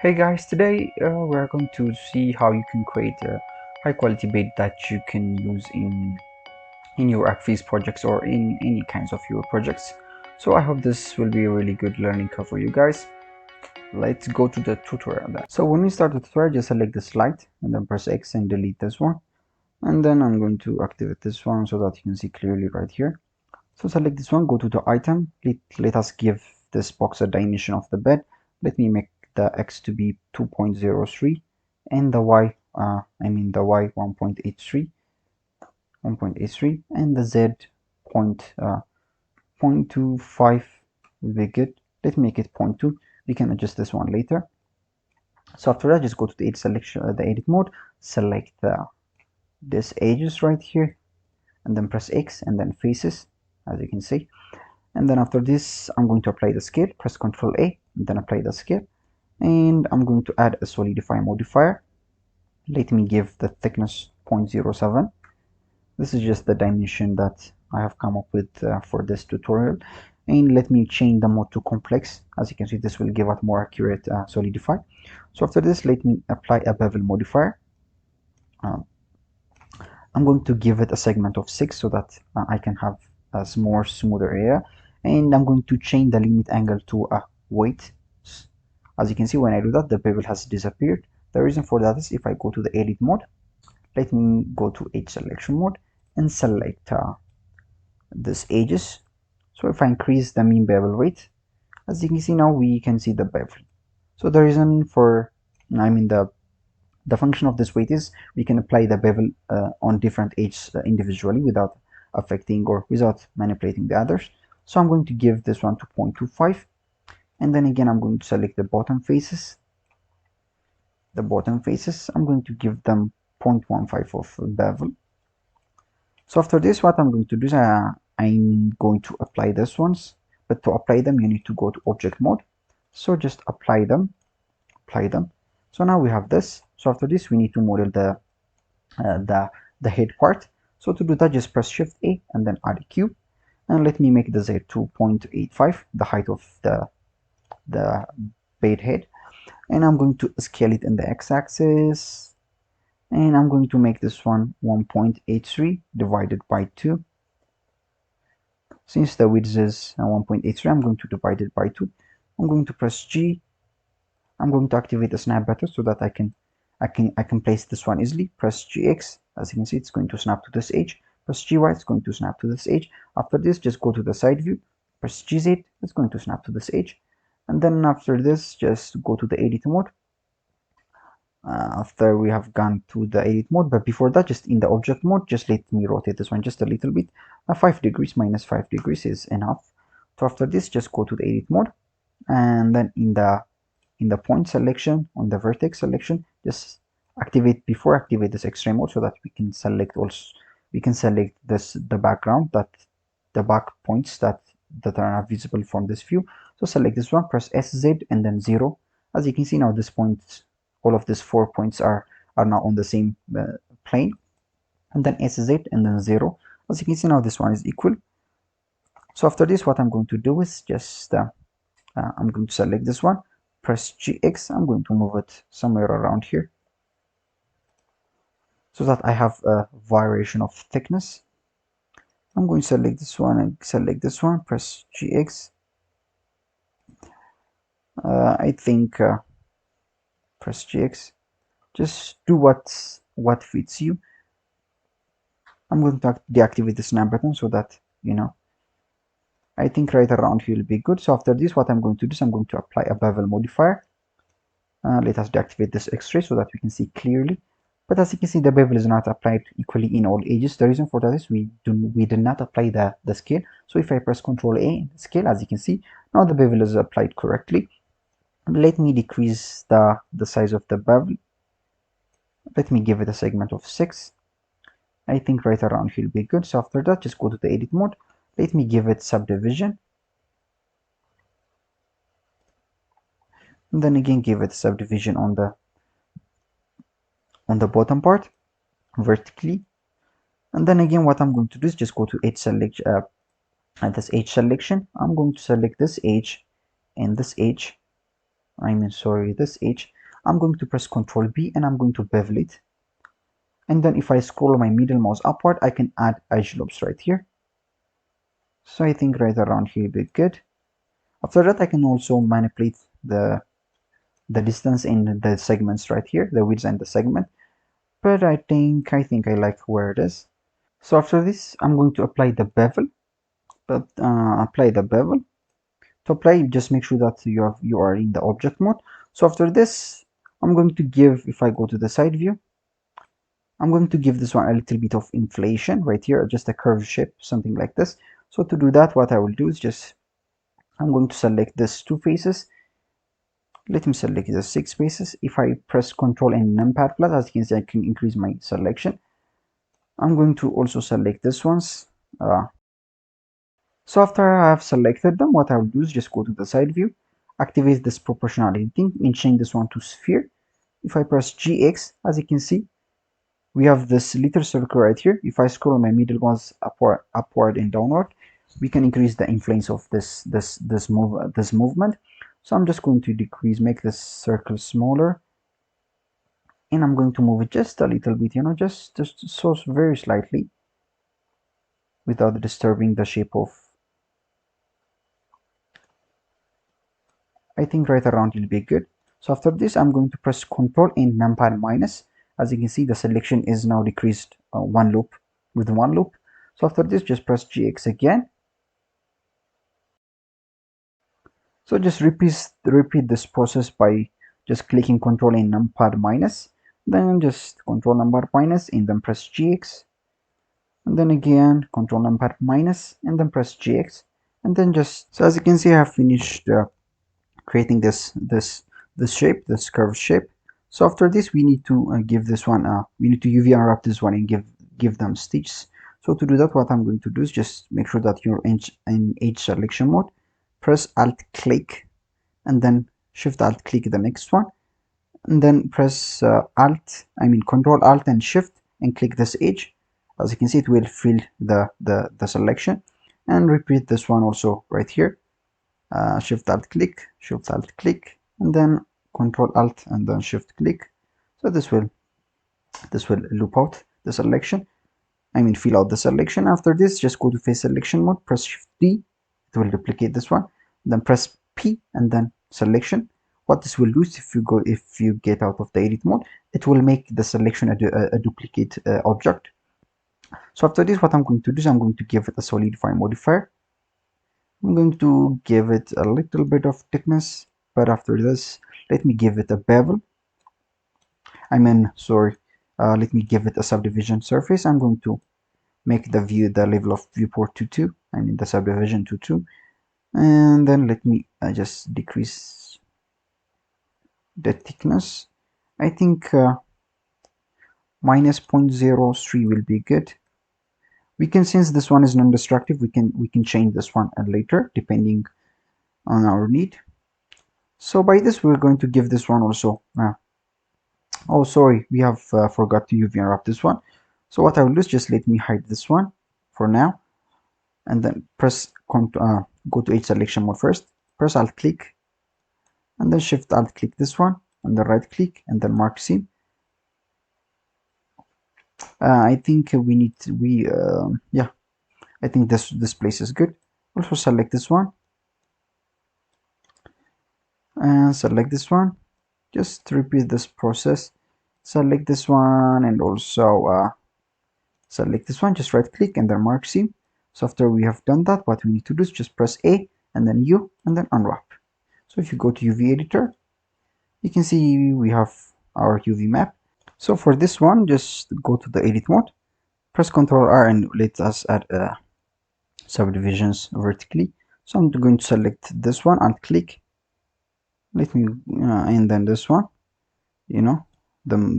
Hey guys, today we're going to see how you can create a high quality bed that you can use in your Archviz projects or in any kinds of your projects. So I hope this will be a really good learning curve for you guys. Let's go to the tutorial then. So when we start the tutorial, just select this light and then press X and delete this one. And then I'm going to activate this one so that you can see clearly right here. So select this one, go to the item, let us give this box a dimension of the bed. Let me make the X to be 2.03 and the Y, the Y 1.83, and the Z point, 0.25 will be good. Let's make it 0.2. We can adjust this one later. So after that, just go to the edit selection, the edit mode, select this edges right here, and then press X and then faces, as you can see. And then after this, I'm going to apply the scale. Press Ctrl A and then apply the scale. And I'm going to add a solidify modifier. Let me give the thickness 0.07. This is just the dimension that I have come up with for this tutorial. And let me change the mode to complex. As you can see, this will give us more accurate solidify. So after this, let me apply a bevel modifier. I'm going to give it a segment of 6 so that I can have a more smoother area. And I'm going to change the limit angle to a weight. As you can see, when I do that, the bevel has disappeared. The reason for that is if I go to the edit mode, let me go to edge selection mode and select this edges. So if I increase the mean bevel weight, as you can see now, we can see the bevel. So the reason for, the function of this weight is we can apply the bevel on different edges individually without affecting or without manipulating the others. So I'm going to give this one to 0.25, and then again I'm going to select the bottom faces. I'm going to give them 0.15 of bevel. So after this, what I'm going to do is I'm going to apply this ones, but to apply them you need to go to object mode. So just apply them. So now we have this. So after this, we need to model the head part. So to do that, just press Shift A and then add a cube, and let me make the Z 2.85, the height of the bed head, and I'm going to scale it in the x-axis, and I'm going to make this one 1.83 divided by 2. Since the width is 1.83, I'm going to divide it by 2. I'm going to press G. I'm going to activate the snap button so that I can place this one easily. Press GX. As you can see, it's going to snap to this edge. Press GY, it's going to snap to this edge. After this, just go to the side view. Press GZ, it's going to snap to this edge. And then after this, just go to the edit mode. After we have gone to the edit mode, but before that, just in the object mode, just let me rotate this one just a little bit. 5 degrees minus 5 degrees is enough. So after this, just go to the edit mode, and then in the point selection, on the vertex selection, just activate this X-ray mode so that we can select the background, that the back points that are not visible from this view. So select this one, press SZ and then 0. As you can see now, this point, all of these 4 points are now on the same plane, and then SZ and then 0. As you can see now, this one is equal. So after this, what I'm going to do is just I'm going to select this one, press GX. I'm going to move it somewhere around here so that I have a variation of thickness. I'm going to select this one and select this one, press GX. I think press GX. Just do what fits you. I'm going to deactivate the snap button so that I think right around here will be good. So after this, what I'm going to do is I'm going to apply a bevel modifier. Let us deactivate this X-ray so that we can see clearly. But as you can see, the bevel is not applied equally in all edges. The reason for that is we did not apply the scale. So if I press Ctrl A, scale, as you can see, now the bevel is applied correctly. Let me decrease the size of the bevel. Let me give it a segment of 6. I think right around here will be good. So after that, just go to the edit mode. Let me give it subdivision. And then again, give it subdivision on the bottom part vertically. And then again, what I'm going to do is just go to edge selection. This edge selection, I'm going to select this edge and this edge. This edge. I'm going to press Ctrl B and I'm going to bevel it. And then if I scroll my middle mouse upward, I can add edge loops right here. So I think right around here would be good. After that, I can also manipulate the distance in the segments right here, the width and the segment. But I think I like where it is. So after this, I'm going to apply the bevel. But apply the bevel. To apply, just make sure that you are in the object mode. So after this, I'm going to give, if I go to the side view, I'm going to give this one a little bit of inflation right here, just a curved shape, something like this. So to do that, what I will do is just, I'm going to select this two faces. Let me select the 6 faces. If I press Ctrl and numpad plus, as you can see, I can increase my selection. I'm going to also select this ones. So after I have selected them, what I will do is just go to the side view, activate this proportionality thing, and change this one to sphere. If I press GX, as you can see, we have this little circle right here. If I scroll my middle mouse upward and downward, we can increase the influence of this movement. So I'm just going to decrease, make this circle smaller, and I'm going to move it just a little bit, just so very slightly, without disturbing the shape of. I think right around will be good. So after this, I'm going to press Ctrl and numpad minus. As you can see, the selection is now decreased one loop with one loop. So after this, just press GX again. So just repeat this process by just clicking Ctrl and numpad minus, then just Ctrl numpad minus and then press GX, and then again Ctrl numpad minus and then press GX, and then just, so as you can see, I have finished creating this shape, this curved shape. So after this, we need to give this one, we need to UV unwrap this one and give them stitches. So to do that, what I'm going to do is just make sure that you're in edge selection mode, press Alt click, and then Shift Alt click the next one, and then press Control Alt and Shift and click this edge. As you can see, it will fill the selection, and repeat this one also right here. Shift Alt click, and then Control Alt and then Shift click. So this will loop out the selection. Fill out the selection. After this, just go to face selection mode, press Shift D, it will duplicate this one. Then press P and then selection. What this will do is, if you get out of the edit mode, it will make the selection a duplicate object. So after this, what I'm going to do is I'm going to give it a solidify modifier. I'm going to give it a little bit of thickness, but after this, let me give it a bevel. Let me give it a subdivision surface. I'm going to make the level of viewport to 2, the subdivision to 2, and then let me just decrease the thickness. I think minus 0.03 will be good. We can, since this one is non-destructive, we can change this one later depending on our need. So by this, we're going to give this one also oh sorry, we have forgot to UV unwrap this one. So what I will do is just let me hide this one for now, and then press go to edge selection mode first, press Alt click, and then Shift Alt click this one, and then right click and then mark seam. I think yeah, I think this place is good. Also select this one and select this one. Just repeat this process. Select this one and also select this one. Just right click and then mark seam. So after we have done that, what we need to do is just press A and then U and then unwrap. So if you go to UV editor, you can see we have our UV map. So for this one, just go to the edit mode, press Ctrl R and let us add subdivisions vertically. So I'm going to select this one, Alt click, let me and then this one, the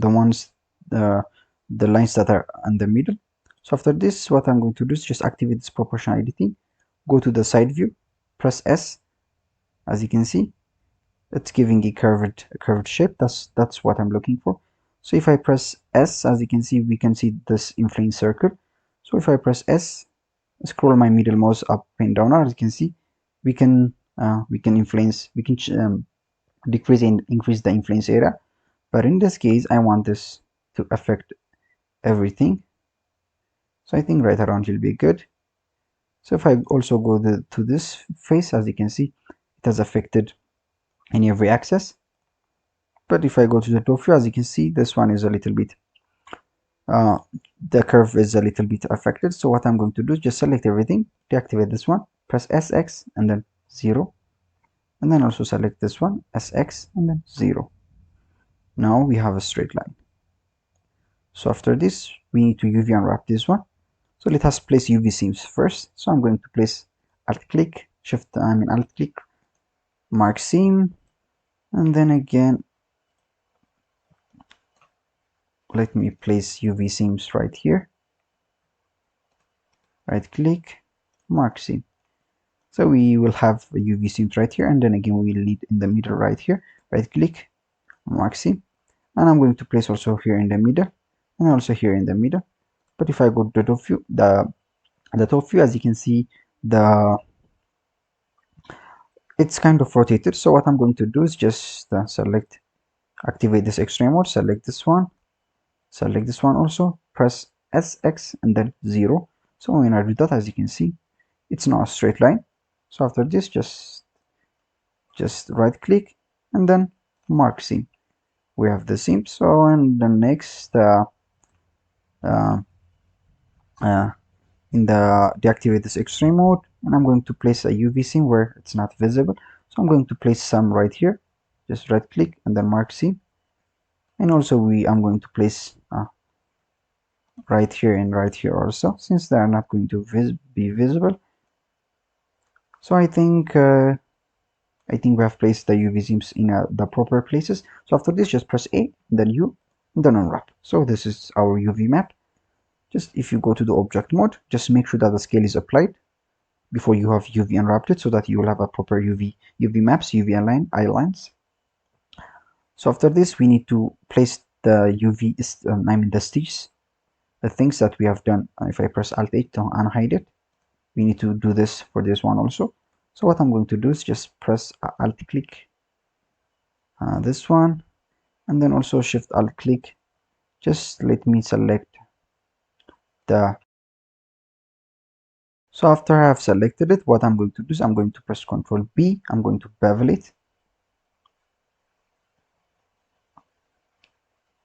ones, the lines that are in the middle. So after this, what I'm going to do is just activate this proportionality, go to the side view, press S. As you can see, it's giving a curved shape. That's what I'm looking for. So if I press S, as you can see, we can see this inflamed circle. So if I press S, scroll my middle mouse up and down, as you can see, we can decrease and increase the influence area. But in this case, I want this to affect everything. So I think right around will be good. So if I also go to this face, as you can see, it has affected in every axis. But if I go to the top view, as you can see, this one is a little bit, uh, the curve is a little bit affected. So what I'm going to do is just select everything, deactivate this one, press SX and then 0. And then also select this one, SX and then 0. Now we have a straight line. So after this, we need to UV unwrap this one. So let us place UV seams first. So I'm going to place Alt click, Alt click, mark seam, and then again, let me place UV seams right here. Right click, mark seam. So we will have a UV seams right here, and then again we will need in the middle right here. Right click, mark seam, and I'm going to place also here in the middle, and also here in the middle. But if I go to the top view, the top view, as you can see, it's kind of rotated. So what I'm going to do is just activate this X-ray mode, select this one also, press SX and then 0. So when I do that, as you can see, it's now a straight line. So after this, just right click and then mark seam. We have the seam. So in the next uh, uh, in the deactivate this X-ray mode, and I'm going to place a UV seam where it's not visible. So I'm going to place some right here, just right click and then mark seam. And also I'm going to place right here and right here also, since they are not going to be visible. So I think we have placed the UV seams in the proper places. So after this, just press A, then U, and then unwrap. So this is our UV map. Just if you go to the object mode, just make sure that the scale is applied before you have UV unwrapped it, so that you will have a proper UV maps, UV eye lines. So after this, we need to place the UV, the stitches, the things that we have done. If I press Alt 8 to unhide it, we need to do this for this one also. So what I'm going to do is just press Alt click this one, and then also Shift Alt click. Just let me select the. So after I have selected it, what I'm going to do is I'm going to press Ctrl B. I'm going to bevel it.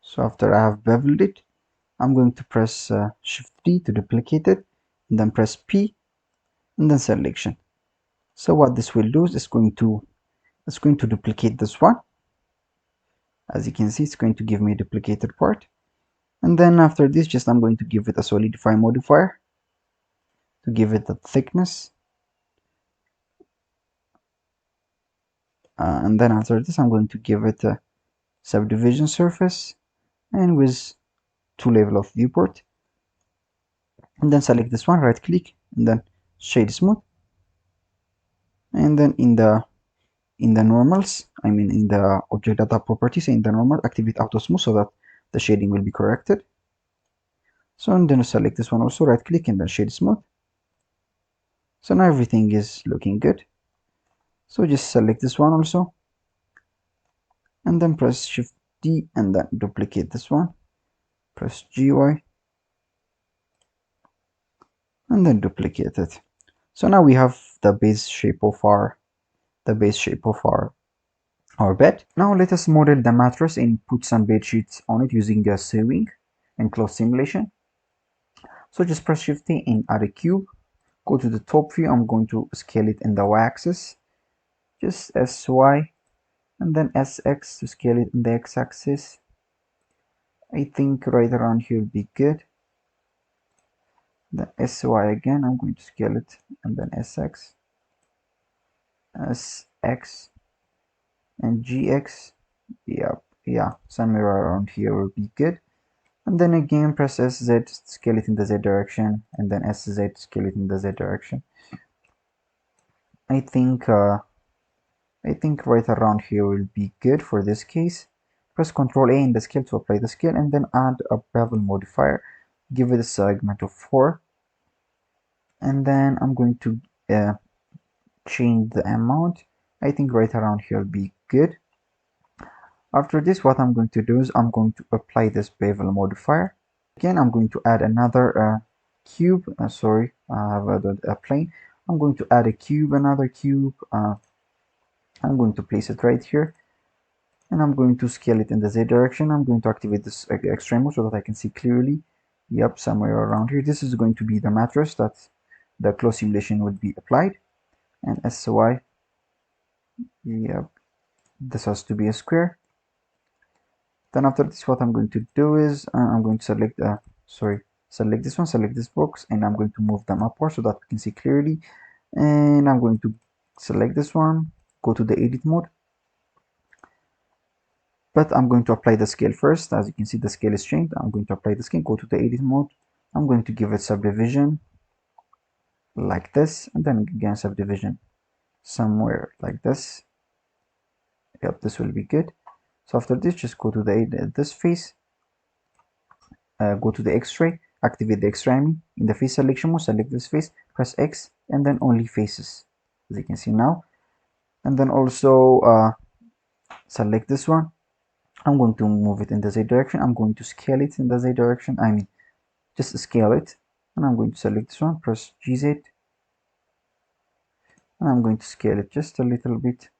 So after I have beveled it, I'm going to press Shift D to duplicate it, and then press P, and then selection. So what this will do is it's going to duplicate this one. As you can see, it's going to give me a duplicated part. And then after this, just I'm going to give it a solidify modifier to give it the thickness. And then after this, I'm going to give it a subdivision surface and with 2 level of viewport. And then select this one, right click, and then shade smooth. And then in the normals, in the object data properties, in the normal, activate auto smooth so that the shading will be corrected. So I'm going to select this one also, right click and then shade smooth. So now everything is looking good. So just select this one also, and then press Shift D and then duplicate this one. Press GY and then duplicate it. So now we have the base shape of our bed. Now let us model the mattress and put some bed sheets on it using a sewing and cloth simulation. So just press Shift D and add a cube. Go to the top view. I'm going to scale it in the y-axis. Just SY and then SX to scale it in the x-axis. I think right around here will be good. The SY again, I'm going to scale it, and then SX, SX, and GX. Yeah, somewhere around here will be good. And then again, press SZ, scale it in the Z direction, and then SZ, scale it in the Z direction. I think right around here will be good for this case. Press Ctrl A in the scale to apply the scale, and then add a bevel modifier. Give it a segment of 4. And then I'm going to change the amount. I think right around here will be good. After this, what I'm going to do is I'm going to apply this bevel modifier. Again, I'm going to add another cube. Sorry, I have a plane. I'm going to add a cube, another cube. I'm going to place it right here, and I'm going to scale it in the Z direction. I'm going to activate this extreme mode so that I can see clearly. Yep, somewhere around here. This is going to be the mattress that the close simulation would be applied. And SY, yep, this has to be a square. Then after this, what I'm going to do is I'm going to select select this one, select this box, and I'm going to move them upward so that we can see clearly. And I'm going to select this one, go to the edit mode, but I'm going to apply the scale first. As you can see, the scale is changed. I'm going to apply the scale, go to the edit mode. I'm going to give it subdivision like this, and then again subdivision somewhere like this. Yep, this will be good. So after this, just go to this face, go to the X-ray, activate the X-ray in the face selection mode, select this face, press X, and then only faces, as you can see now. And then also select this one. I'm going to move it in the Z direction. I'm going to scale it in the Z direction. I mean, just scale it. And I'm going to select this one, press GZ, and I'm going to scale it just a little bit.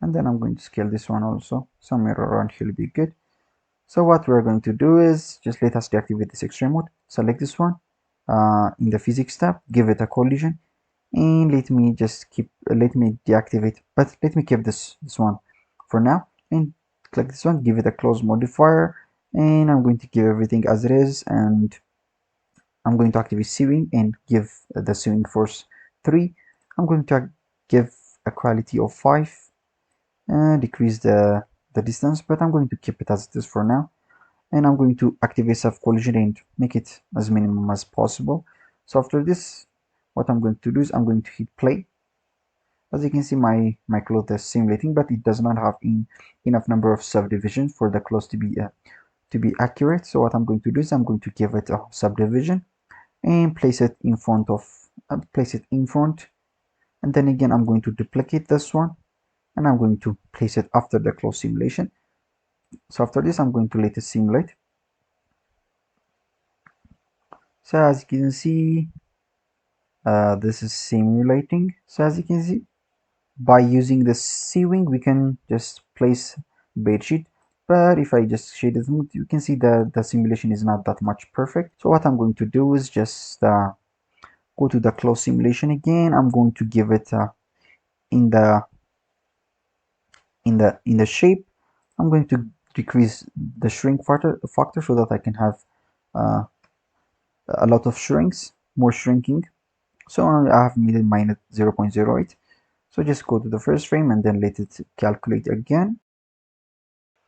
And then I'm going to scale this one also. Somewhere around here will be good. So what we're going to do is just let us deactivate this extreme mode. Select this one in the physics tab, give it a collision, and let me deactivate, but let me keep this one for now, and click this one, give it a close modifier, and I'm going to give everything as it is, and I'm going to activate sewing and give the sewing force 3. I'm going to give a quality of 5 and decrease the distance, but I'm going to keep it as it is for now. And I'm going to activate self collision and make it as minimum as possible. So after this, what I'm going to do is I'm going to hit play. As you can see, my cloth is simulating, but it does not have enough number of subdivisions for the clothes to be accurate. So what I'm going to do is I'm going to give it a subdivision and place it in front, and then again I'm going to duplicate this one, and I'm going to place it after the close simulation. So after this, I'm going to let it simulate. So as you can see, this is simulating. So as you can see, by using the sewing, we can just place bed sheet. But if I just shade it, you can see the simulation is not that much perfect. So what I'm going to do is just go to the close simulation again. I'm going to give it in the shape. I'm going to decrease the shrink factor so that I can have uh, a lot of shrinks, more shrinking. So I have made it minus 0.08. So just go to the first frame and then let it calculate again.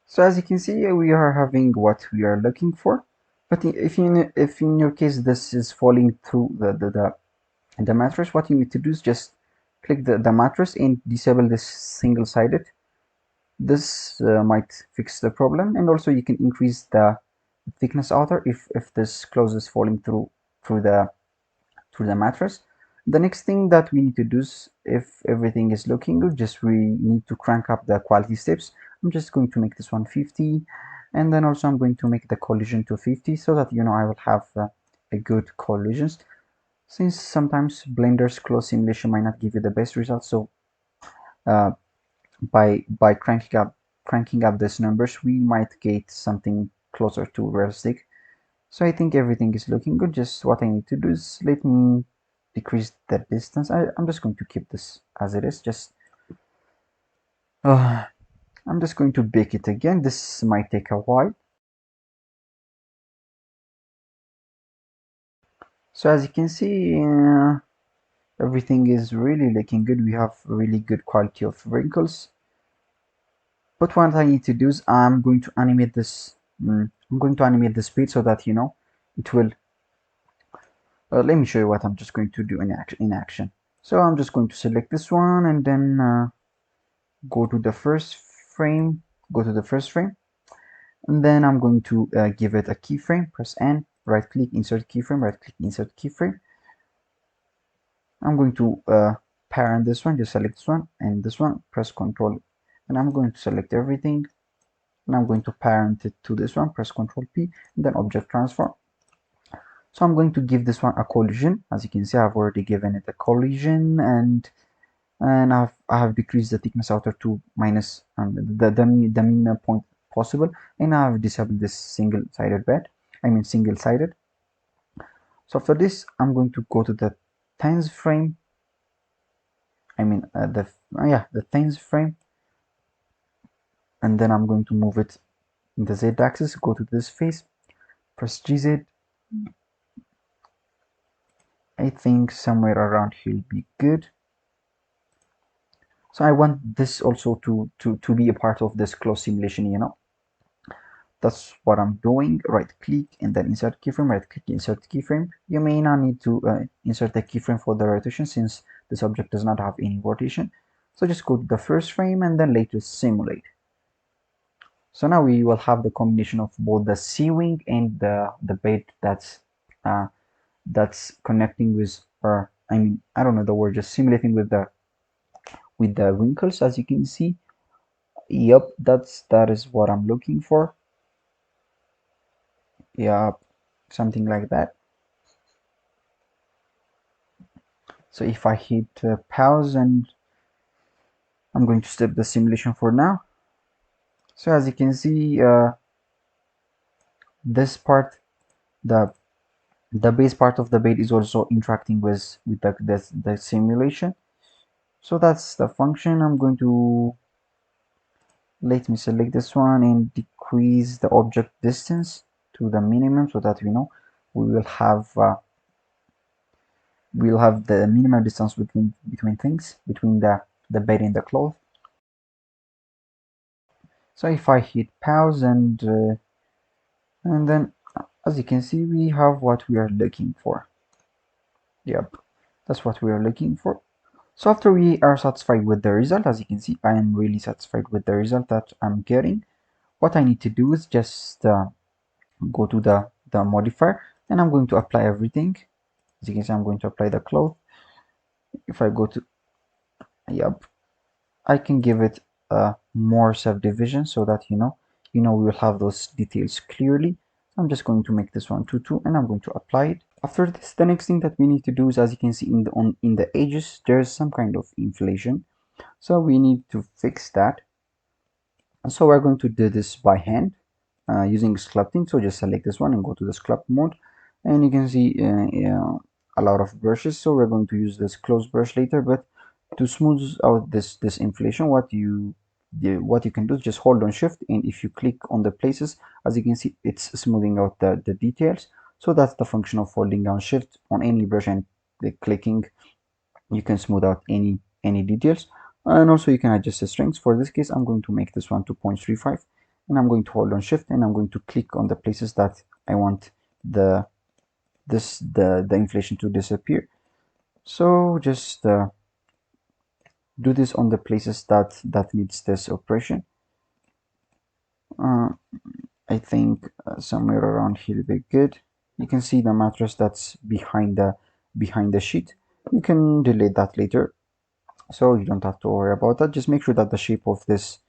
So as you can see, we are having what we are looking for. But if in your case this is falling through the mattress, what you need to do is just click the mattress and disable this single-sided. This might fix the problem, and also you can increase the thickness outer if this clothes is falling through the mattress. The next thing that we need to do is, if everything is looking good, we need to crank up the quality steps. I'm just going to make this one 50, and then also I'm going to make the collision to 50 so that I will have a good collisions, since sometimes Blender's close simulation might not give you the best results. So uh, by cranking up these numbers, we might get something closer to realistic. So I think everything is looking good. Just what I need to do is let me decrease the distance. I'm just going to keep this as it is. I'm just going to bake it again. This might take a while. So as you can see, everything is really looking good. We have really good quality of wrinkles. But what I need to do is I'm going to animate this. I'm going to animate the speed so that it will. Let me show you what I'm just going to do in action. So I'm just going to select this one and then go to the first frame, and then I'm going to give it a keyframe. Press N, right click, insert keyframe, right click, insert keyframe. I'm going to parent this one, just select this one and this one, press Ctrl and I'm going to select everything, and I'm going to parent it to this one, press Ctrl P, and then object transform. So I'm going to give this one a collision. As you can see, I've already given it a collision, and I have decreased the thickness outer to minus the minimum point possible, and I have disabled this single-sided bed. I mean single-sided. So after this, I'm going to go to the tens frame. I mean the tens frame, and then I'm going to move it in the z-axis. Go to this face, press GZ. I think somewhere around here will be good. So I want this also to be a part of this close simulation, you know. That's what I'm doing. Right click and then insert keyframe, right click, insert keyframe. You may not need to insert a keyframe for the rotation since this object does not have any rotation. So just go to the first frame and then later simulate. So now we will have the combination of both the ceiling and the bed that's connecting with, or I mean, I don't know the word, just simulating with the wrinkles, as you can see. Yep, that is what I'm looking for. Yep, something like that. So if I hit pause, and I'm going to stop the simulation for now. So as you can see, this part, the base part of the bed is also interacting with the simulation. So that's the function. I'm going to let me select this one and decrease the object distance to the minimum so that we know we will have we'll have the minimum distance between things, between the bed and the cloth. So if I hit pause, and then as you can see, we have what we are looking for. Yep, that's what we are looking for. So after we are satisfied with the result, as you can see, I am really satisfied with the result that I'm getting. What I need to do is just go to the modifier, and I'm going to apply everything. As you can see, I'm going to apply the cloth. If I go to, yep, I can give it more subdivision so that we will have those details clearly. I'm just going to make this one 2 2, and I'm going to apply it. After this, the next thing that we need to do is, as you can see in the edges, there's some kind of inflation, so we need to fix that. So we're going to do this by hand using sculpting. So just select this one and go to the sculpt mode, and you can see a lot of brushes. So we're going to use this close brush later, but to smooth out this inflation, what you can do is just hold on shift, and if you click on the places, as you can see, it's smoothing out the details. So that's the function of holding down shift on any brush and clicking. You can smooth out any details, and also you can adjust the strengths. For this case, I'm going to make this one 2.35, and I'm going to hold on shift, and I'm going to click on the places that I want the inflation to disappear. So just do this on the places that needs this operation. I think somewhere around here will be good. You can see the mattress that's behind the sheet. You can delete that later, so you don't have to worry about that. Just make sure that the shape of this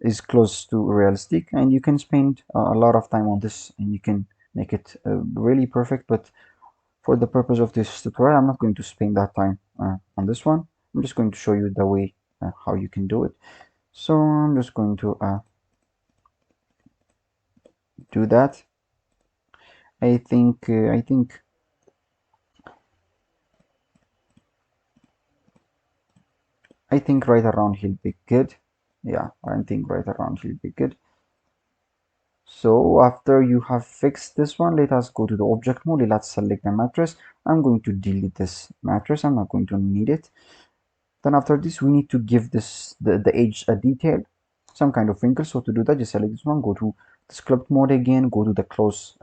is close to realistic, and you can spend a lot of time on this, and you can make it really perfect. But for the purpose of this tutorial, I'm not going to spend that time on this one. I'm just going to show you the way how you can do it. So I'm just going to do that. I think right around he'll be good. Yeah, I think right around he'll be good. So after you have fixed this one, let us go to the object mode. Let's select the mattress. I'm going to delete this mattress. I'm not going to need it. Then after this, we need to give this the edge a detail, some kind of wrinkle. So to do that, just select this one, go to the sculpt mode again, go to the close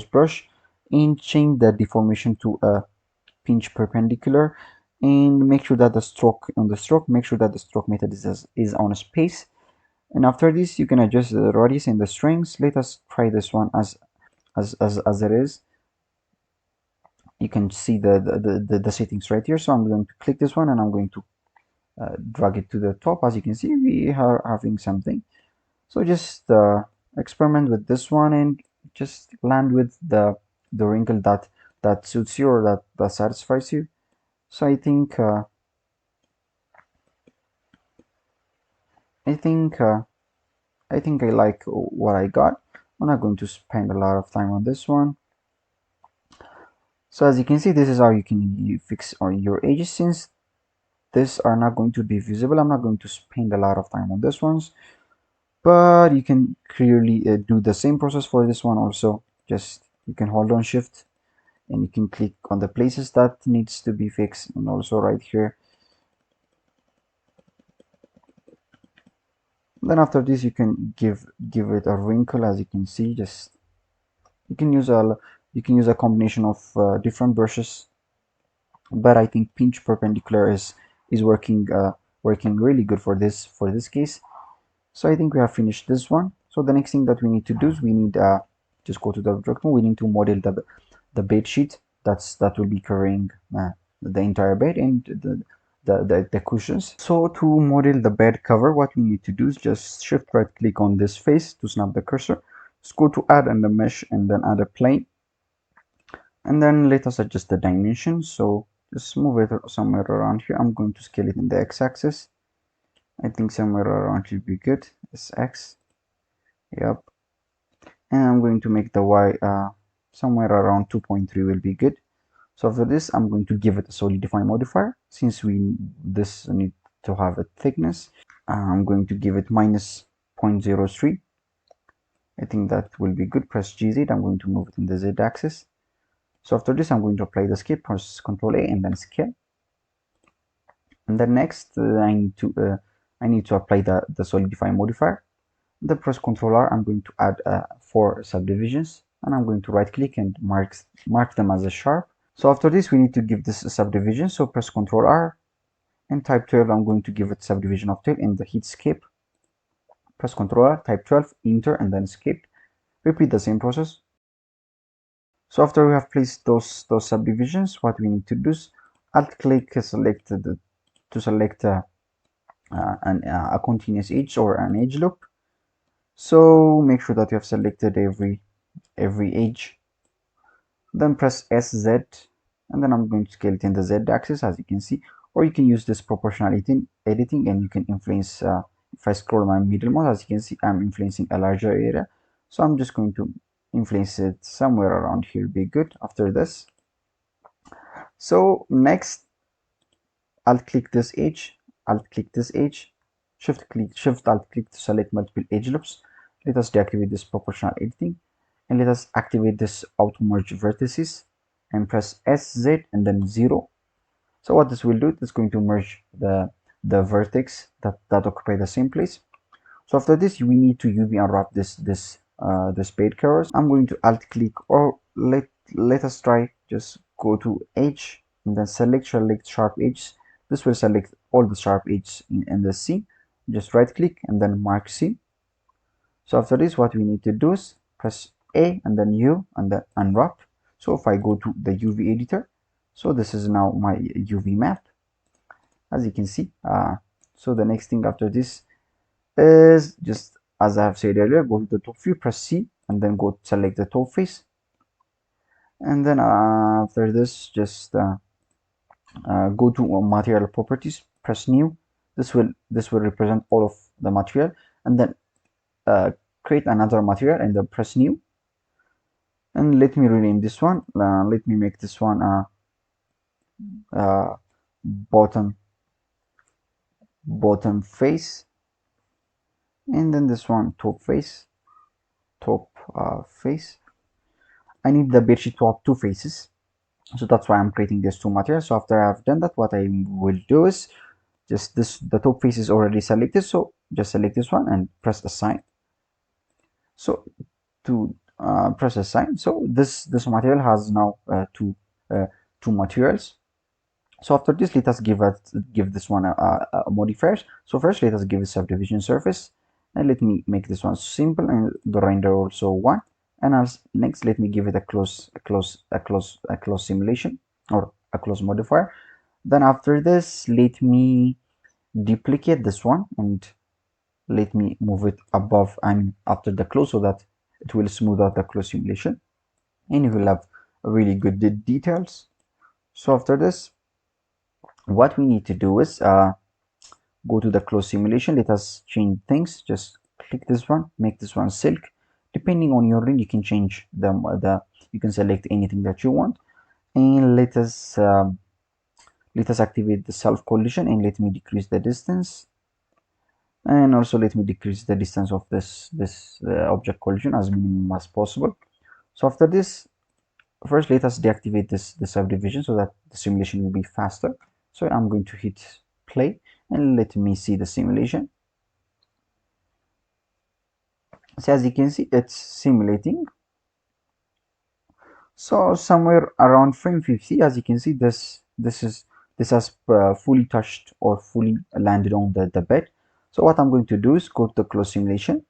brush, and change the deformation to a pinch perpendicular, and make sure that the stroke method is on a space. And after this, you can adjust the radius and the strengths. Let us try this one as it is. You can see the settings right here. So I'm going to click this one, and I'm going to drag it to the top. As you can see, we are having something. So just experiment with this one and just land with the wrinkle that suits you or that satisfies you. So I think I like what I got. I'm not going to spend a lot of time on this one. So as you can see, this is how you fix your edges. Since these are not going to be visible, I'm not going to spend a lot of time on this ones, but you can clearly do the same process for this one also. Just you can hold on shift and you can click on the places that needs to be fixed, and also right here. Then after this you can give it a wrinkle. As you can see, just you can use a combination of different brushes, but I think pinch perpendicular is working really good for this case. So I think we have finished this one. So the next thing that we need to do is we need just go to the object. We need to model the bed sheet that will be covering the entire bed and the cushions. So to model the bed cover, what we need to do is just shift right click on this face to snap the cursor. Just go to add and the mesh and then add a plane, and then let us adjust the dimension. So just move it somewhere around here. I'm going to scale it in the x-axis. I think somewhere around should be good. It's x. Yep. And I'm going to make the y somewhere around 2.3 will be good. So after this, I'm going to give it a solidify modifier. Since this need to have a thickness, I'm going to give it minus 0.03. I think that will be good. Press GZ. I'm going to move it in the Z axis. So after this, I'm going to apply the scale. Press Ctrl A and then scale. And then next, I need to apply the solidify modifier. The press Ctrl R. I'm going to add 4 subdivisions, and I'm going to right click and mark them as a sharp. So after this, we need to give this a subdivision. So press Ctrl R and type 12. I'm going to give it subdivision of 12 in the heat escape. Press Ctrl R, type 12, enter, and then escape. Repeat the same process. So after we have placed those subdivisions, what we need to do is alt click to select a continuous edge or an edge loop. So make sure that you have selected every edge. Then press SZ, and then I'm going to scale it in the Z axis, as you can see, or you can use this proportional editing and you can influence. If I scroll my middle mouse, as you can see, I'm influencing a larger area. So I'm just going to influence it somewhere around here. Be good after this. So next, alt click this edge, shift alt click to select multiple edge loops. Let us deactivate this proportional editing, and let us activate this auto merge vertices and press SZ and then 0. So what this will do, it's going to merge the vertex that occupy the same place. So after this, we need to UV unwrap this bed covers. I'm going to alt click, or let us try just go to edge and then select sharp edges. This will select all the sharp edges in the scene. Just right click and then mark scene. So after this, what we need to do is press A and then U and then unwrap. So if I go to the UV editor, so this is now my UV map, as you can see. So the next thing after this is, just as I have said earlier, go to the top view, press C, and then go select the top face. And then after this, just go to material properties, press new. This will represent all of the material, and then create another material and then press new. And let me rename this one. Let me make this one bottom face, and then this one top face. I need the bedsheet to have 2 faces, so that's why I'm creating these 2 materials. So after I've done that, what I will do is just the top face is already selected, so just select this one and press assign. So to press assign, so this material has now two materials. So after this, let us give this one a modifiers. So first, let us give a subdivision surface, and let me make this one simple and the render also 1. And as next, let me give it a close simulation or a close modifier. Then after this, let me duplicate this one and let me move it above and after the close so that it will smooth out the close simulation and you will have really good details. So after this, what we need to do is go to the close simulation. Let us change things. Just click this one, make this one silk. Depending on your ring, you can change you can select anything that you want. And let us activate the self collision and let me decrease the distance. And also let me decrease the distance of this object collision as minimum as possible. So after this, first let us deactivate the subdivision so that the simulation will be faster. So I'm going to hit play and let me see the simulation. So as you can see, it's simulating. So somewhere around frame 50, as you can see, this has fully touched or fully landed on the bed. So what I'm going to do is go to the close simulation.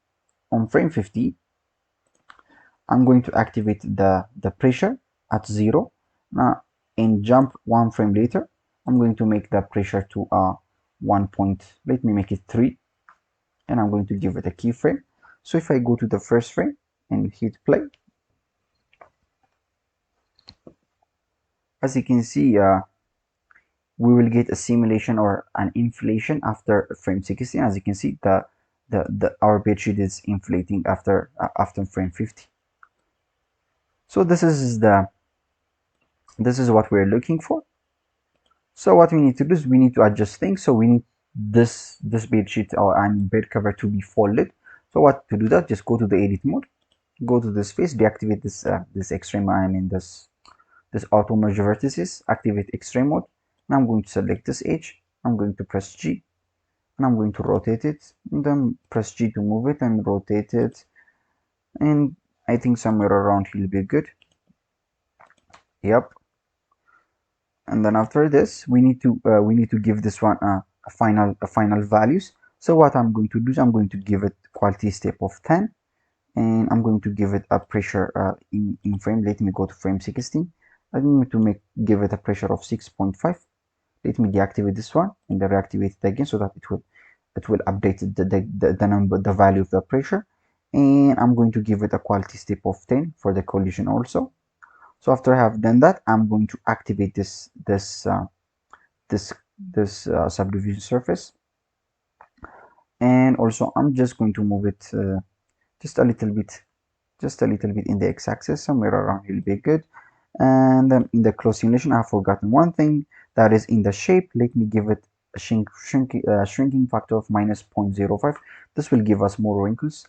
On frame 50, I'm going to activate the pressure at 0. Now, and jump one frame later, I'm going to make the pressure to 1 point. Let me make it 3, and I'm going to give it a keyframe. So if I go to the first frame and hit play, as you can see, we will get a simulation or an inflation after frame 16. As you can see, our bedsheet is inflating after frame 50. So this is what we're looking for. So what we need to do is we need to adjust things. So we need this bedsheet and bed cover to be folded. So what to do that? Just go to the edit mode, go to this face, deactivate this extreme. I mean this auto merge vertices, activate extreme mode. Now I'm going to select this edge. I'm going to press G and I'm going to rotate it, and then press G to move it and rotate it. And I think somewhere around here will be good. Yep. And then after this, we need to give this one a final values. So what I'm going to do is I'm going to give it quality step of 10, and I'm going to give it a pressure in frame. Let me go to frame 16. I need to give it a pressure of 6.5. Let me deactivate this one and then reactivate it again so that it will update the value of the pressure. And I'm going to give it a quality step of 10 for the collision also. So after I have done that, I'm going to activate this subdivision surface, and also I'm just going to move it just a little bit in the x-axis, somewhere around here will be good. And then in the close simulation, I've forgotten one thing, that is in the shape. Let me give it a shrinking factor of minus 0.05. This will give us more wrinkles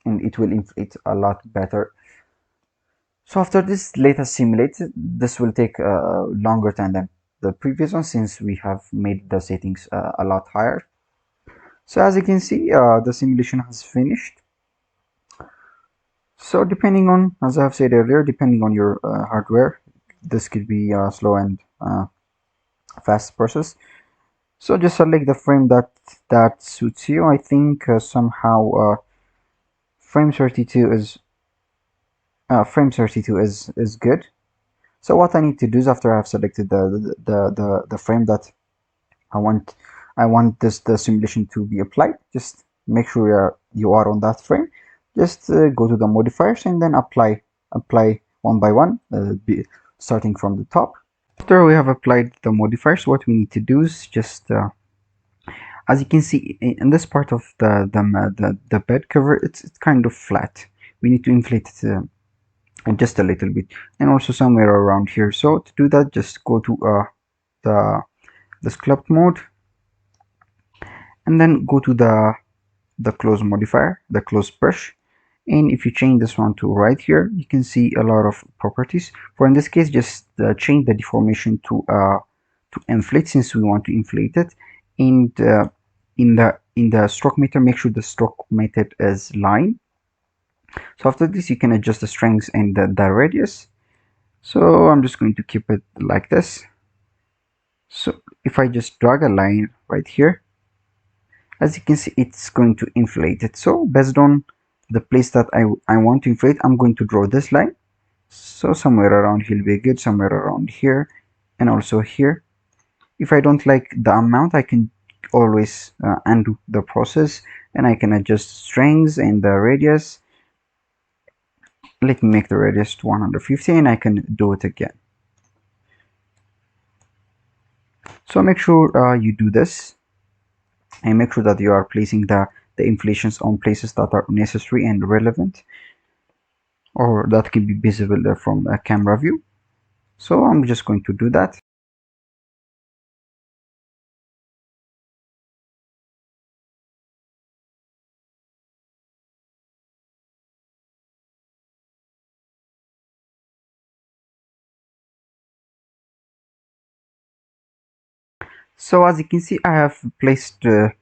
and it will inflate a lot better. So after this, let us simulate it. This will take longer time than the previous one since we have made the settings a lot higher. So as you can see, the simulation has finished. So depending on, as I've said earlier, depending on your hardware, this could be slow and fast process. So just select the frame that suits you. I think somehow frame 32 is good. So what I need to do is, after I've selected the frame that I want the simulation to be applied, just make sure you are on that frame. Just go to the modifiers and then apply one by one, starting from the top. After we have applied the modifiers, what we need to do is just as you can see in this part of the bed cover, it's kind of flat. We need to inflate it just a little bit, and also somewhere around here. So to do that, just go to the sculpt mode and then go to the close modifier, the close brush, and if you change this one to right here, you can see a lot of properties. For in this case, just change the deformation to inflate, since we want to inflate it. And in the stroke meter, make sure the stroke method is line. So after this, you can adjust the strength and the radius. So I'm just going to keep it like this. So if I just drag a line right here, as you can see, it's going to inflate it. So based on the place that I want to inflate, I'm going to draw this line. So somewhere around here will be good, somewhere around here, and also here. If I don't like the amount, I can always undo the process, and I can adjust strings and the radius. Let me make the radius to 150, and I can do it again. So make sure you do this, and make sure that you are placing the inflations on places that are necessary and relevant, or that can be visible from a camera view. So I'm just going to do that. So as you can see, I have placed the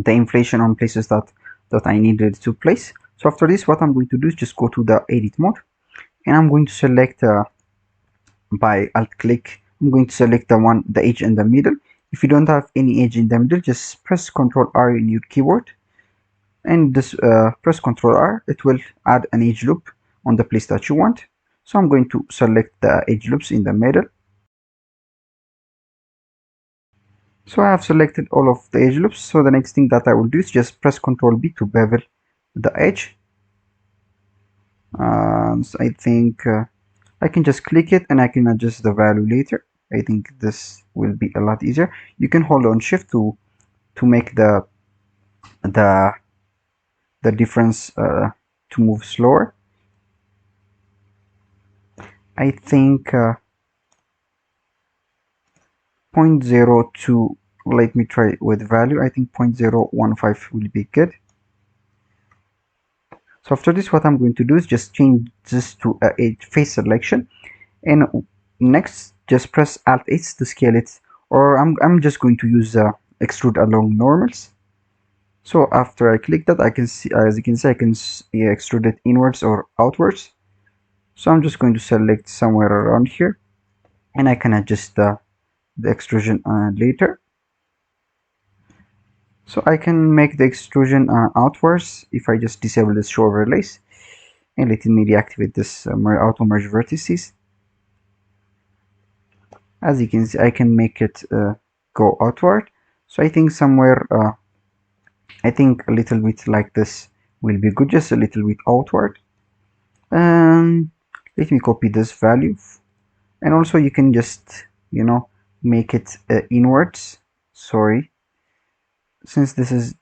inflation on places that I needed to place. So after this, what I'm going to do is just go to the edit mode, and I'm going to select by alt click. I'm going to select the edge in the middle. If you don't have any edge in the middle, just press Ctrl R in your keyboard, and this press Ctrl R. It will add an edge loop on the place that you want. So I'm going to select the edge loops in the middle. So I have selected all of the edge loops. So the next thing that I will do is just press Ctrl B to bevel the edge. So I think I can just click it and I can adjust the value later. I think this will be a lot easier. You can hold on Shift to make the difference to move slower. I think 0.02. Let me try with value. I think 0.015 will be good. So after this, what I'm going to do is just change this to a face selection, and next just press Alt H to scale it, or I'm just going to use extrude along normals. So after I click that, I can see, as you can see, I can extrude it inwards or outwards. So I'm just going to select somewhere around here, and I can adjust the extrusion later. So I can make the extrusion outwards if I just disable this show overlays, and let me deactivate this auto merge vertices. As you can see, I can make it go outward. So I think somewhere, I think a little bit like this will be good, just a little bit outward. Let me copy this value, and also you can just, make it inwards. Sorry, since this is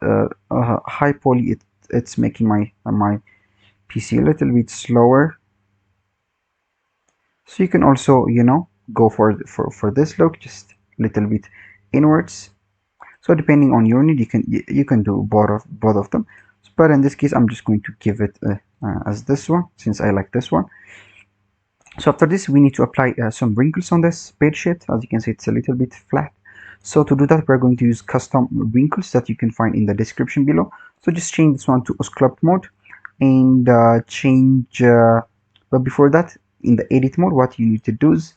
high poly, it's making my PC a little bit slower. So you can also, go for this look, just a little bit inwards. So depending on your need, you can do both of them. But in this case, I'm just going to give it as this one, since I like this one. So after this, we need to apply some wrinkles on this bed sheet. As you can see, it's a little bit flat. So to do that, we're going to use custom wrinkles that you can find in the description below. So just change this one to sculpt mode, and change. But before that, in the edit mode, what you need to do is,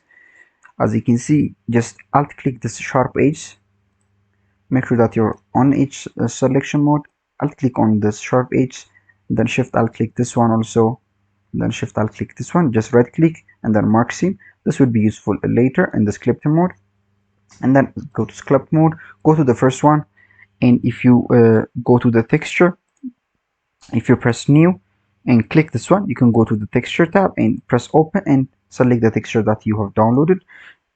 as you can see, just alt click this sharp edge. Make sure that you're on edge selection mode. Alt click on this sharp edge, then shift alt click this one also, then shift alt click this one. Just right click and then mark seam. This would be useful later in the sculpting mode. And then go to sculpt mode, go to the first one, and if you go to the texture, if you press new and click this one, you can go to the texture tab and press open and select the texture that you have downloaded.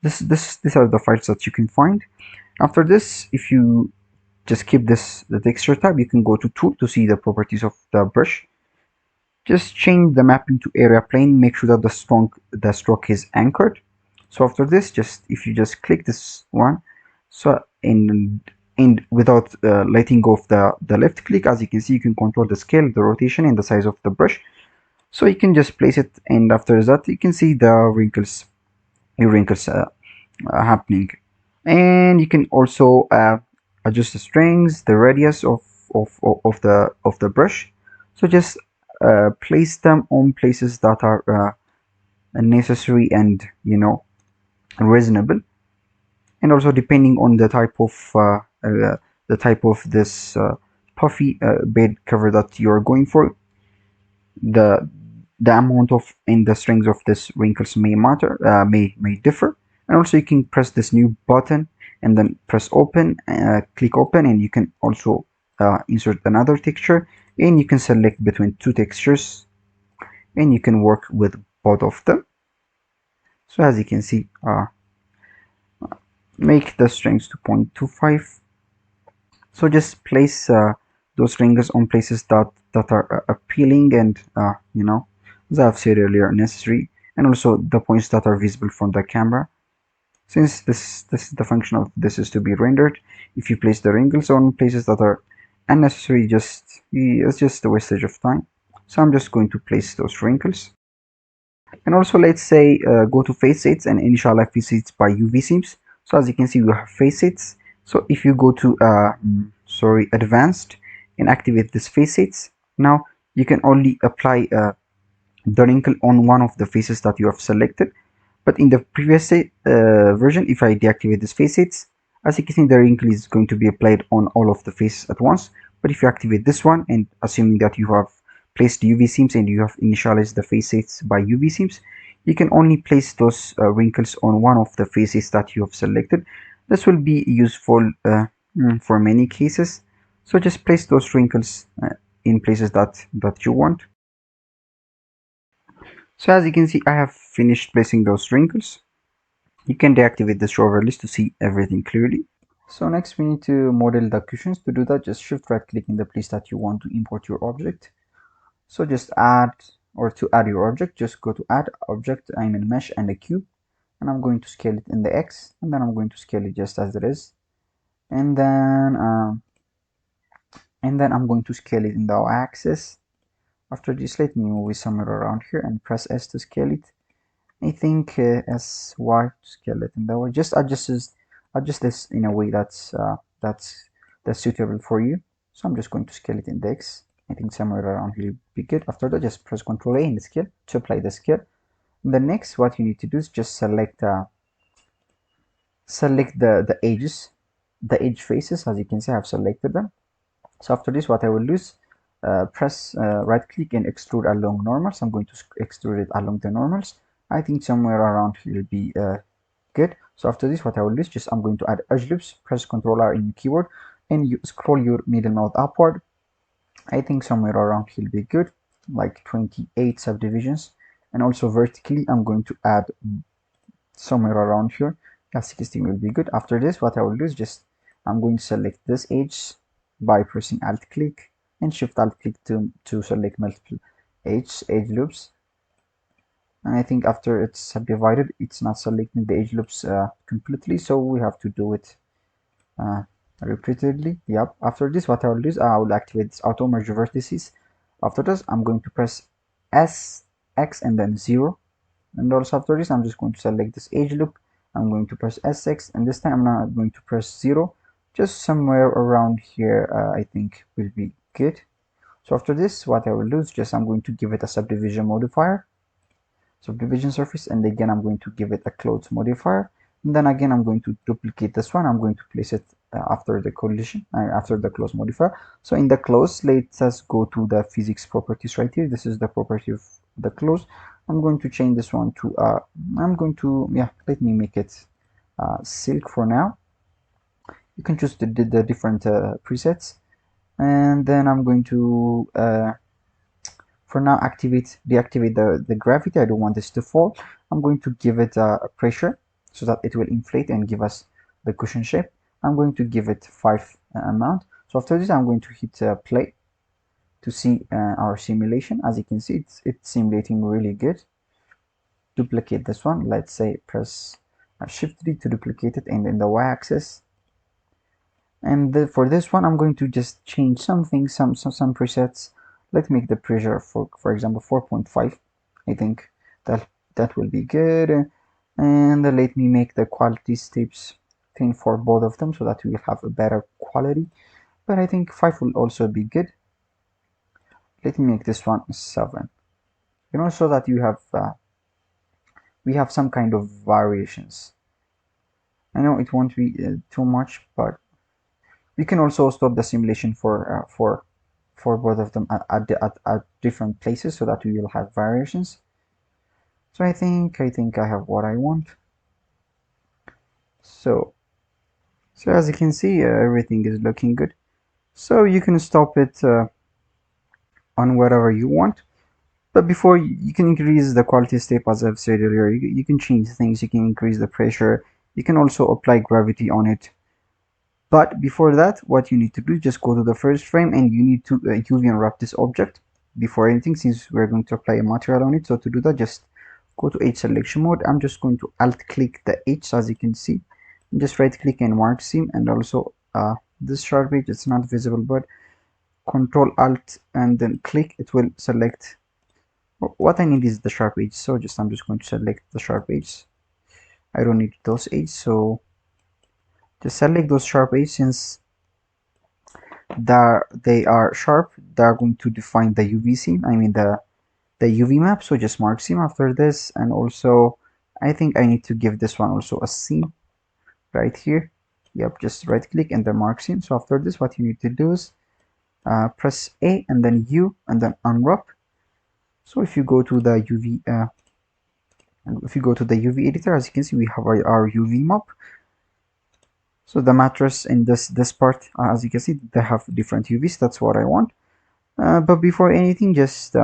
These are the files that you can find. After this, if you just keep the texture tab, you can go to tool to see the properties of the brush. Just change the mapping to area plane. Make sure that the stroke is anchored. So after this, if you just click this one, so and without letting go of the left click, as you can see, you can control the scale, the rotation, and the size of the brush. So you can just place it, and after that, you can see the wrinkles happening. And you can also adjust the strings, the radius of the brush. So just place them on places that are necessary and reasonable. And also depending on the type of this puffy bed cover that you're going for, the amount of and the strength of this wrinkles may matter, may differ. And also you can press this new button and then press open, click open, and you can also insert another texture, and you can select between two textures, and you can work with both of them. So as you can see, make the strings to 0.25. So just place those wrinkles on places that are appealing and as I've said earlier, necessary, and also the points that are visible from the camera. Since this the function of this is to be rendered, if you place the wrinkles on places that are unnecessary, it's just a wastage of time. So I'm just going to place those wrinkles. And also, let's say go to facets and initialize facets by UV seams. So as you can see, we have facets. So if you go to advanced and activate this facets, now you can only apply the wrinkle on one of the faces that you have selected. But in the previous version, if I deactivate this facets, as you can see, the wrinkle is going to be applied on all of the faces at once. But if you activate this one, and assuming that you have placed UV seams and you have initialized the facets by UV seams, you can only place those wrinkles on one of the faces that you have selected. This will be useful for many cases. So just place those wrinkles in places that you want. So as you can see, I have finished placing those wrinkles. You can deactivate the show overlays to see everything clearly. So next we need to model the cushions. To do that, just shift right click in the place that you want to import your object. So just add, or to add your object, just go to add object, I'm in mesh and a cube, and I'm going to scale it in the X, and then I'm going to scale it just as it is, and then I'm going to scale it in the Y axis. After this, let me move it somewhere around here and press S to scale it. I think SY to scale it in that way. Just adjust this in a way that's suitable for you. So I'm just going to scale it in the X. I think somewhere around here will be good. After that, just press Ctrl A in the scale to apply the scale. The next, what you need to do is just select the edges, the edge faces. As you can see, I've selected them. So after this, what I will do is press right click and extrude along normals. I'm going to extrude it along the normals. I think somewhere around here will be good. So after this, what I will do is just I'm going to add edge loops. Press Ctrl R in your keyboard and you scroll your middle mouse upward. I think somewhere around here will be good, like 28 subdivisions. And also vertically, I'm going to add somewhere around here. 16 will be good. After this, what I will do is just I'm going to select this edge by pressing Alt click and Shift Alt click to select multiple edge loops. And I think after it's subdivided, it's not selecting the edge loops completely, so we have to do it repeatedly. Yep. After this, what I will do is I will activate this auto merge vertices. After this, I'm going to press S, X, and then 0. And also after this, I'm just going to select this edge loop. I'm going to press SX, and this time I'm not going to press 0. Just somewhere around here, I think will be good. So after this, what I will do is just I'm going to give it a subdivision modifier, subdivision surface, and again I'm going to give it a close modifier. And then again I'm going to duplicate this one. I'm going to place it after the collision, after the close modifier. So in the close, let us go to the physics properties right here. This is the property of the close. I'm going to change this one to let me make it silk for now. You can choose the different presets, and then I'm going to for now deactivate the gravity. I don't want this to fall. I'm going to give it a pressure so that it will inflate and give us the cushion shape. I'm going to give it 5 amount. So after this, I'm going to hit play to see our simulation. As you can see, it's simulating really good. Duplicate this one. Let's say press Shift D to duplicate it, and in the Y-axis. And for this one, I'm going to just change something, some presets. Let's make the pressure for example 4.5. I think that will be good. And let me make the quality steps thing for both of them so that we will have a better quality. But I think 5 will also be good. Let me make this one 7. So that you have we have some kind of variations. I know it won't be too much, but we can also stop the simulation for both of them at different places so that we will have variations. So I think I have what I want. So So as you can see, everything is looking good. So you can stop it on whatever you want. But before you can increase the quality step, as I've said earlier, you can change things, you can increase the pressure, you can also apply gravity on it. But before that, what you need to do is just go to the first frame and you need to UV unwrap this object before anything, since we're going to apply a material on it. So to do that, just go to H selection mode. I'm just going to alt click the H, as you can see, and just right click and mark seam, and also this sharp edge, it's not visible, but Control Alt and then click, it will select. What I need is the sharp edge, so I'm just going to select the sharp edge. I don't need those edges, so just select those sharp edges. Since they are sharp, they're going to define the UV seam, I mean the UV map. So just mark seam after this, and also I think I need to give this one also a seam right here. Yep, just right click and then mark seam. So after this, what you need to do is press A and then U and then unwrap. So if you go to the UV editor, as you can see, we have our UV map. So the mattress in this part, as you can see, they have different UVs. That's what I want. But before anything, just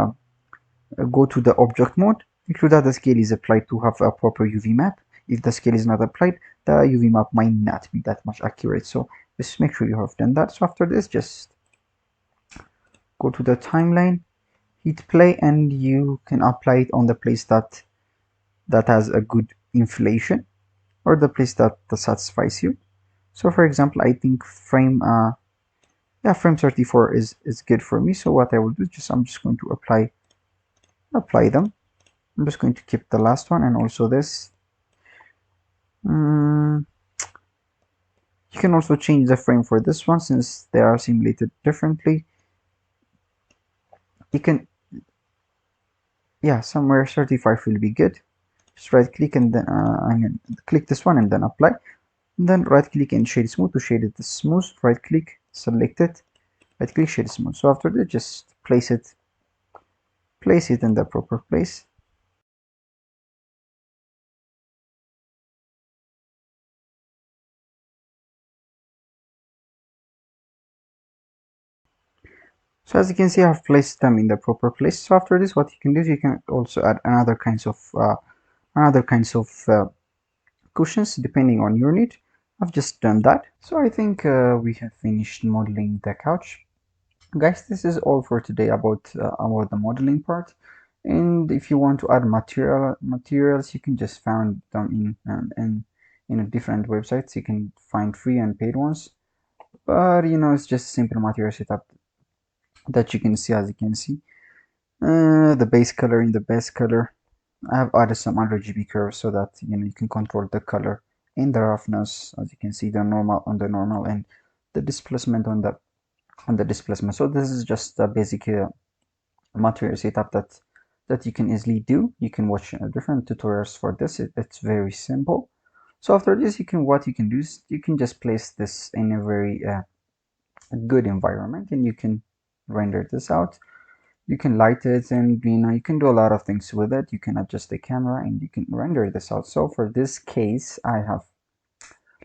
go to the object mode. Make sure that the scale is applied to have a proper UV map. If the scale is not applied, the UV map might not be that much accurate. So just make sure you have done that. So after this, just go to the timeline, hit play, and you can apply it on the place that has a good inflation, or the place that satisfies you. So for example, I think frame 34 is good for me. So what I will do is I'm just going to apply them. I'm just going to keep the last one and also this. You can also change the frame for this one, since they are simulated differently. You can, somewhere 35 will be good. Just right click and then click this one and then apply. And then right click and shade smooth to shade it smooth. Right click, select it, right click, shade smooth. So after that, just place it in the proper place. So as you can see, I've placed them in the proper place. So after this, what you can do is you can also add another kinds of cushions depending on your need. I've just done that. So I think we have finished modeling the couch. Guys, this is all for today about the modeling part. And if you want to add materials, you can just find them in different websites. You can find free and paid ones, but it's just a simple material setup that you can see. As you can see, the base color in the base color. I have added some RGB curves so that you can control the color and the roughness. As you can see, the normal on the normal and the displacement on the displacement. So this is just a basic material setup that you can easily do. You can watch different tutorials for this. It's very simple. So after this, what you can do is you can just place this in a very good environment, and you can render this out. You can light it, and you can do a lot of things with it. You can adjust the camera and you can render this out. So for this case, let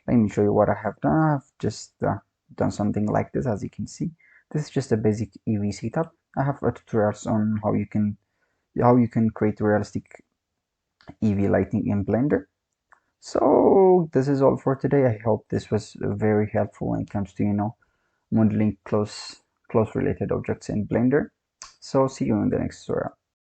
me show you what I have done. I've just done something like this. As you can see, this is just a basic EV setup. I have tutorials on how you can create realistic EV lighting in Blender. So this is all for today. I hope this was very helpful when it comes to modeling close related objects in Blender. So see you in the next tutorial.